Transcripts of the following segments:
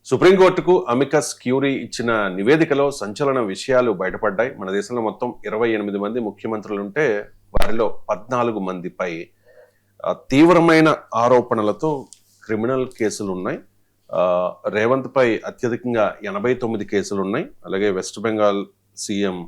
సుప్రీంకోర్టుకు amicus Curie ఇచ్చిన నివేదికలో సంచలన విషయాలు బయటపడ్డాయి. మన దేశంలో మొత్తం 28 మంది ముఖ్యమంత్రులుంటే వారిలో 14 మందిపై తీవ్రమైన ఆరోపణలతో క్రిమినల్ కేసులు ఉన్నాయి. రేవంత్ పై అత్యధికంగా 89 కేసులు ఉన్నాయి. అలాగే వెస్ట్ బెంగాల్ సీఎం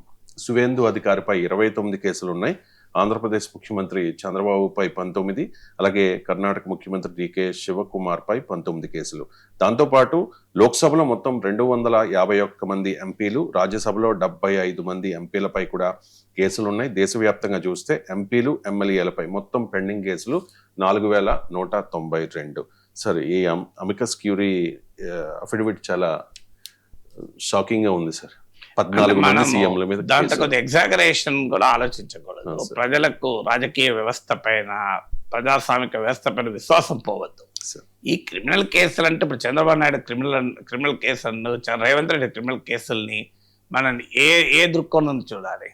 సువేందు అధికారిపై 29 కేసులు ఉన్నాయి. ఆంధ్రప్రదేశ్ ముఖ్యమంత్రి చంద్రబాబుపై 19, అలాగే కర్ణాటక ముఖ్యమంత్రి డికే శివకుమార్ పై 19 కేసులు. దాంతోపాటు లోక్సభలో మొత్తం 251 మంది ఎంపీలు, రాజ్యసభలో 75 మంది ఎంపీలపై కూడా కేసులు ఉన్నాయి. దేశవ్యాప్తంగా చూస్తే ఎంపీలు, ఎమ్మెల్యేలపై మొత్తం పెండింగ్ కేసులు 4192. సార్, ఈ అమికస్ క్యూరీ అఫిడవిట్ చాలా షాకింగ్ గా ఉంది సార్. 14 మంది సీఎంల మీద. దాంట్లో కొద్దిగా ఎగ్జాగరేషన్ కూడా ఆలోచించకూడదు. ప్రజలకు రాజకీయ వ్యవస్థ పైన, ప్రజాస్వామిక వ్యవస్థ పైన విశ్వాసం పోవద్దు. ఈ క్రిమినల్ కేసులు అంటే ఇప్పుడు చంద్రబాబు నాయుడు క్రిమినల్ కేసులను, రేవంత్ రెడ్డి క్రిమినల్ కేసుల్ని మనం ఏ దృక్కోణం చూడాలి?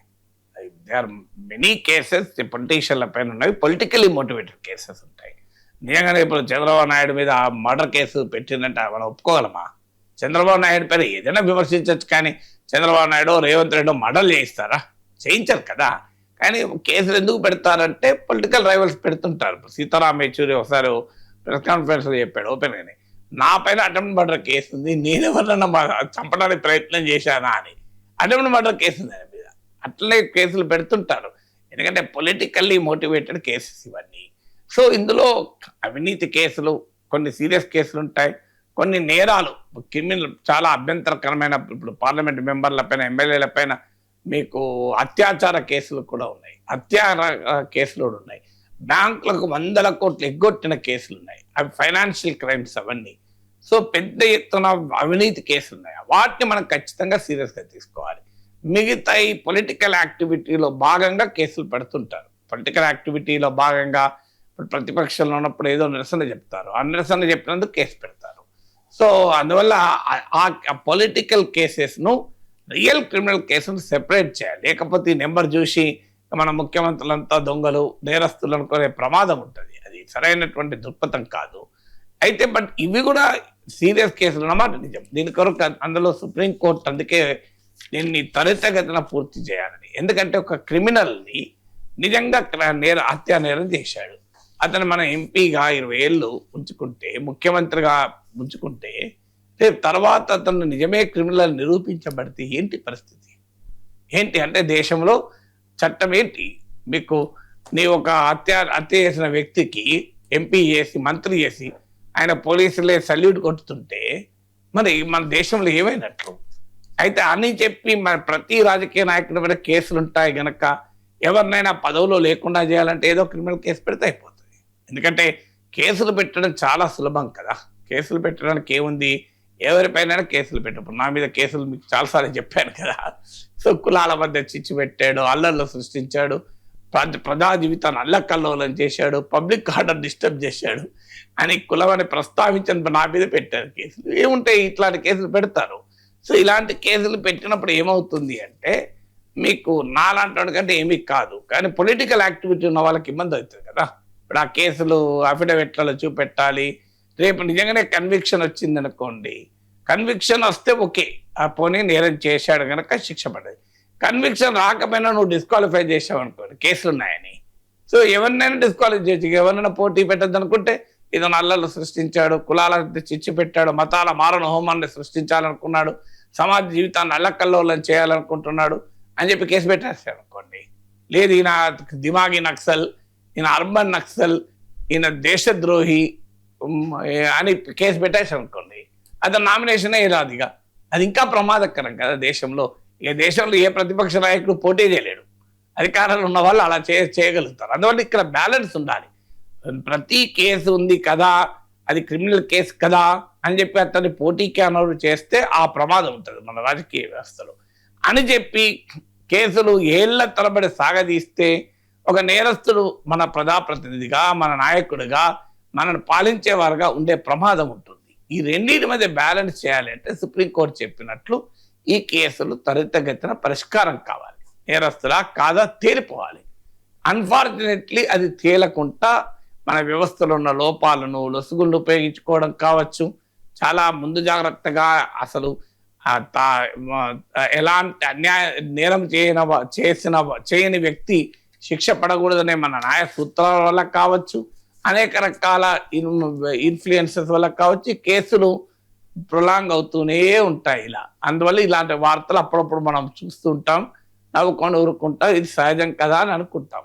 దే ఆర్ మెనీ కేసెస్ పొలిటీషియన్ల పైన ఉన్నవి, పొలిటికలీ మోటివేటెడ్ కేసెస్ ఉంటాయి. నిజంగానే ఇప్పుడు చంద్రబాబు నాయుడు మీద మర్డర్ కేసు పెట్టిందంటే మనం ఒప్పుకోగలమా? చంద్రబాబు నాయుడు పైన ఏదైనా విమర్శించవచ్చు, కానీ చంద్రబాబు నాయుడు, రేవంత్ రెడ్డి మర్డర్లు చేయిస్తారా? చేయించారు కదా. కానీ కేసులు ఎందుకు పెడతారంటే పొలిటికల్ రైవల్స్ పెడుతుంటారు. సీతారాం యేచూరి ఒకసారి ప్రెస్ కాన్ఫరెన్స్ లో చెప్పాడు ఓపెన్ గానే, నా పైన అటెంప్ట్ మర్డర్ కేసు ఉంది, నేనెవరన్నా చంపడానికి ప్రయత్నం చేశానా అని. అటెంప్ట్ మర్డర్ కేసు ఉంది ఆయన మీద. అట్లనే కేసులు పెడుతుంటారు, ఎందుకంటే పొలిటికల్లీ మోటివేటెడ్ కేసెస్ ఇవన్నీ. సో ఇందులో అవినీతి కేసులు, కొన్ని సీరియస్ కేసులు ఉంటాయి, కొన్ని నేరాలు, క్రిమినల్ చాలా అభ్యంతరకరమైన, ఇప్పుడు పార్లమెంట్ మెంబర్ల పైన, ఎమ్మెల్యేల పైన మీకు అత్యాచార కేసులు కూడా ఉన్నాయి, కేసులు కూడా ఉన్నాయి, బ్యాంకులకు 100 కోట్లు ఎగ్గొట్టిన కేసులు ఉన్నాయి, అవి ఫైనాన్షియల్ క్రైమ్స్ అవన్నీ. సో పెద్ద ఎత్తున అవినీతి కేసులు ఉన్నాయి. వాటిని మనం ఖచ్చితంగా సీరియస్గా తీసుకోవాలి. మిగతా ఈ పొలిటికల్ యాక్టివిటీలో భాగంగా కేసులు పెడుతుంటారు. పొలిటికల్ యాక్టివిటీలో భాగంగా ఇప్పుడు ప్రతిపక్షంలో ఉన్నప్పుడు ఏదో నిరసన చెప్తారు, ఆ నిరసన చెప్పినందుకు కేసు పెడతారు. సో అందువల్ల ఆ పొలిటికల్ కేసెస్ను రియల్ క్రిమినల్ కేసును సెపరేట్ చేయాలి. లేకపోతే ఈ నెంబర్ చూసి మన ముఖ్యమంత్రులంతా దొంగలు, నేరస్తులు అనుకునే ప్రమాదం ఉంటుంది. అది సరైనటువంటి దృక్పథం కాదు. అయితే బట్ ఇవి కూడా సీరియస్ కేసులు అన్నమాట నిజం. దీని కొరకు అందులో సుప్రీంకోర్టు అందుకే దీన్ని త్వరితగతిన పూర్తి చేయాలని. ఎందుకంటే ఒక క్రిమినల్ని నిజంగా హత్యా నేరం చేశాడు, అతను మన ఎంపీగా 20 ఏళ్ళు ఉంచుకుంటే, ముఖ్యమంత్రిగా ఉంచుకుంటే, రేపు తర్వాత అతను నిజమే క్రిమినల్ నిరూపించబడితే ఏంటి పరిస్థితి? ఏంటి అంటే దేశంలో చట్టం ఏంటి? మీకు నీ ఒక హత్య చేసిన వ్యక్తికి ఎంపీ చేసి, మంత్రి చేసి, ఆయన పోలీసులే సల్యూట్ కొట్టుతుంటే మరి మన దేశంలో ఏమైనట్లు? అయితే అని చెప్పి మన ప్రతి రాజకీయ నాయకుడి మీద కేసులు ఉంటాయి గనక ఎవరినైనా పదవిలో లేకుండా చేయాలంటే ఏదో క్రిమినల్ కేసు పెడితే అయిపోతుంది. ఎందుకంటే కేసులు పెట్టడం చాలా సులభం కదా. కేసులు పెట్టడానికి ఏముంది? ఎవరిపైన కేసులు పెట్టప్పుడు నా మీద కేసులు మీకు చాలాసార్లు చెప్పాను కదా. సో కులాల మధ్య చిచ్చు పెట్టాడు, అల్లర్లు సృష్టించాడు, ప్రజా జీవితాన్ని అల్లకల్లోలం చేశాడు, పబ్లిక్ ఆర్డర్ డిస్టర్బ్ చేశాడు అని కులం అని ప్రస్తావించని నా మీద పెట్టారు కేసులు. ఏముంటాయి? ఇట్లాంటి కేసులు పెడతారు. సో ఇలాంటి కేసులు పెట్టినప్పుడు ఏమవుతుంది అంటే మీకు నాలాంటి వాడి కంటే ఏమీ కాదు, కానీ పొలిటికల్ యాక్టివిటీ ఉన్న వాళ్ళకి ఇబ్బంది అవుతుంది కదా. ఇప్పుడు ఆ కేసులు అఫిడవిట్లలో చూపెట్టాలి. రేపు నిజంగానే కన్విక్షన్ వచ్చింది అనుకోండి, కన్విక్షన్ వస్తే ఓకే, ఆ పోనీ నేరం చేశాడు కనుక శిక్ష పడదు. కన్విక్షన్ రాకపోయినా నువ్వు డిస్క్వాలిఫై చేసావు అనుకోండి, కేసులు ఉన్నాయని. సో ఎవరినైనా డిస్క్వాలిఫై చేయొచ్చు. ఎవరినైనా పోటీ పెట్టద్దు అనుకుంటే, ఇదో నల్లలు సృష్టించాడు, కులాలను చిచ్చు పెట్టాడు, మతాల మారణ హోమాన్ని సృష్టించాలనుకున్నాడు, సమాజ జీవితాన్ని అల్లకల్లోలం చేయాలనుకుంటున్నాడు అని చెప్పి కేసు పెట్టేస్తాడు అనుకోండి. లేదు ఈయన దిమాగి నక్సల్, ఈయన అర్బన్ నక్సల్, ఈయన దేశద్రోహి అని కేసు పెట్టేసాడు అనుకోండి, అతను నామినేషనే రాదు. ఇక అది ఇంకా ప్రమాదకరం కదా దేశంలో. ఇక దేశంలో ఏ ప్రతిపక్ష నాయకుడు పోటీ చేయలేడు. అధికారంలో ఉన్న వాళ్ళు అలా చేయగలుగుతారు. అందువల్ల ఇక్కడ బ్యాలెన్స్ ఉండాలి. ప్రతి కేసు ఉంది కదా, అది క్రిమినల్ కేసు కదా అని చెప్పి అతన్ని పోటీకి అనౌరు చేస్తే ఆ ప్రమాదం ఉంటుంది మన రాజకీయ వ్యవస్థలో. అని చెప్పి కేసులు ఏళ్ల తరబడి సాగదీస్తే ఒక నేరస్తుడు మన ప్రజాప్రతినిధిగా, మన నాయకుడిగా, మనను పాలించేవారుగా ఉండే ప్రమాదం ఉంటుంది. ఈ రెండింటి మధ్య బ్యాలెన్స్ చేయాలి అంటే సుప్రీంకోర్టు చెప్పినట్లు ఈ కేసులు త్వరితగతిన పరిష్కారం కావాలి. నేరస్తులా కాదా తేలిపోవాలి. అన్ఫార్చునేట్లీ అది తేలకుండా మన వ్యవస్థలో ఉన్న లోపాలను, లొసుగులను ఉపయోగించుకోవడం కావచ్చు, చాలా ముందు జాగ్రత్తగా అసలు ఎలాంటి నేరం చేయని వ్యక్తి శిక్ష పడకూడదనే మన న్యాయ సూత్రాల వల్ల కావచ్చు, అనేక రకాల ఇన్ఫ్లుయెన్సెస్ వల్ల కావచ్చు, కేసులు ప్రొలాంగ్ అవుతూనే ఉంటాయి ఇలా. అందువల్ల ఇలాంటి వార్తలు అప్పుడప్పుడు మనం చూస్తుంటాం, నవ్వుకొని ఊరుకుంటాం, ఇది సహజం కదా అని అనుకుంటాం.